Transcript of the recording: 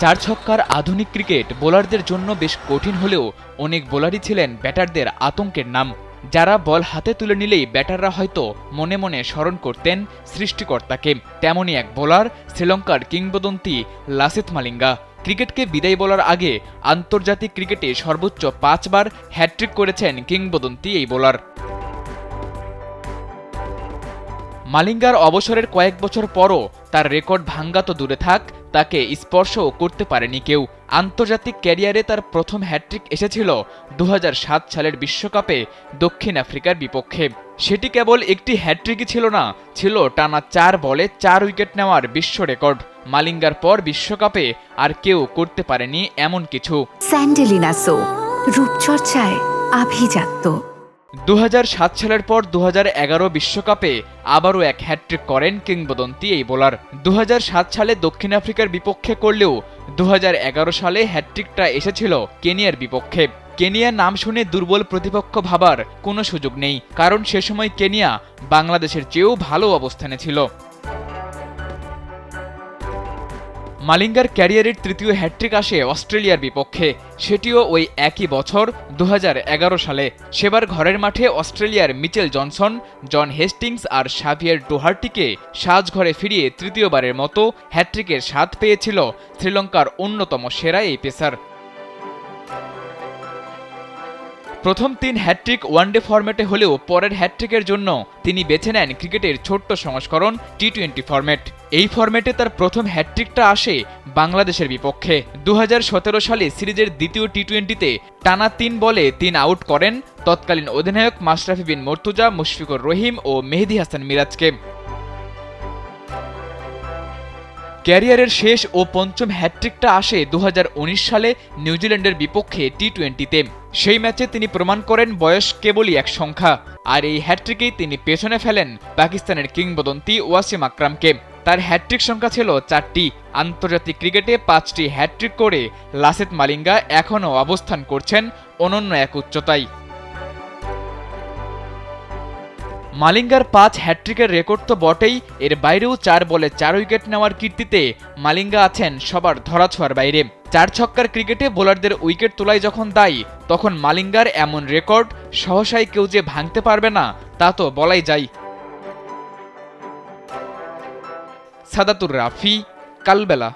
চার ছক্কার আধুনিক ক্রিকেট বোলারদের জন্য বেশ কঠিন হলেও অনেক বোলারই ছিলেন ব্যাটারদের আতঙ্কের নাম, যারা বল হাতে তুলে নিলেই ব্যাটাররা হয়তো মনে মনে স্মরণ করতেন সৃষ্টিকর্তাকে। তেমনই এক বোলার শ্রীলঙ্কার কিংবদন্তি লাসিথ মালিঙ্গা। ক্রিকেটকে বিদায় বলার আগে আন্তর্জাতিক ক্রিকেটে সর্বোচ্চ 5 বার হ্যাট্রিক করেছেন কিংবদন্তি এই বোলার। মালিঙ্গার অবসরের কয়েক বছর পরও তার রেকর্ড ভাঙ্গা তো দূরে থাক, তাকে স্পর্শও করতে পারেনি কেউ। আন্তর্জাতিক ক্যারিয়ারে তার প্রথম হ্যাট্রিক এসেছিল 2007 সালের বিশ্বকাপে দক্ষিণ আফ্রিকার বিপক্ষে। সেটি কেবল একটি হ্যাট্রিকই ছিল না, ছিল টানা 4 বলে 4 উইকেট নেওয়ার বিশ্ব রেকর্ড। মালিঙ্গার পর বিশ্বকাপে আর কেউ করতে পারেনি এমন কিছু। স্যান্ডেলিনা সো, রূপচর্চায় আভিজাত্য। 2007 সালের পর 2011 বিশ্বকাপে আবারও এক হ্যাট্রিক করেন কিংবদন্তি এই বোলার। 2007 সালে দক্ষিণ আফ্রিকার বিপক্ষে করলেও 2011 সালে হ্যাট্রিকটা এসেছিল কেনিয়ার বিপক্ষে। কেনিয়ার নাম শুনে দুর্বল প্রতিপক্ষ ভাবার কোনো সুযোগ নেই, কারণ সে সময় কেনিয়া বাংলাদেশের চেয়েও ভালো অবস্থানে ছিল। মালিঙ্গার ক্যারিয়ারের তৃতীয় হ্যাট্রিক আসে অস্ট্রেলিয়ার বিপক্ষে, সেটিও ওই একই বছর 2011 সালে। সেবার ঘরের মাঠে অস্ট্রেলিয়ার মিচেল জনসন, জন হেস্টিংস আর শাভিয়ার ডোহার্টিকে সাজঘরে ফিরিয়ে তৃতীয়বারের মতো হ্যাট্রিকের স্বাদ পেয়েছিল শ্রীলঙ্কার অন্যতম সেরা এই পেসার। প্রথম 3 হ্যাট্রিক ওয়ানডে ফরম্যাটে হলেও পরের হ্যাট্রিকের জন্য তিনি বেছে নেন ক্রিকেটের ছোট্ট সংস্করণ টি-20 ফরম্যাট। এই ফরম্যাটে তার প্রথম হ্যাট্রিকটা আসে বাংলাদেশের বিপক্ষে। 2017 সালে সিরিজের দ্বিতীয় টি-20তে টানা 3 বলে 3 আউট করেন তৎকালীন অধিনায়ক মাশরাফি বিন মর্তুজা, মুশফিকুর রহিম ও মেহেদী হাসান মিরাজকে। ক্যারিয়ারের শেষ ও পঞ্চম হ্যাট্রিকটা আসে 2019 সালে নিউজিল্যান্ডের বিপক্ষে টি-20তে। সেই ম্যাচে তিনি প্রমাণ করেন বয়স কেবলই এক সংখ্যা, আর এই হ্যাট্রিকেই তিনি পেছনে ফেলেন পাকিস্তানের কিংবদন্তি ওয়াসিম আকরামকে। তার হ্যাট্রিক সংখ্যা ছিল 4টি। আন্তর্জাতিক ক্রিকেটে 5টি হ্যাট্রিক করে লাসিথ মালিঙ্গা এখনও অবস্থান করছেন অনন্য এক উচ্চতায়। মালিঙ্গার 5 হ্যাট্রিকের রেকর্ড তো বটেই, এর বাইরেও 4 বলে 4 উইকেট নেওয়ার কীর্তিতে মালিঙ্গা আছেন সবার ধরাছোঁয়ার বাইরে। 4 ছক্কার ক্রিকেটে বোলারদের উইকেট তোলায় যখন দায়ী, তখন মালিঙ্গার এমন রেকর্ড সহসাই কেউ যে ভাঙতে পারবে না তা তো বলাই যায়। সাদাতুর রাফি, কালবেলা।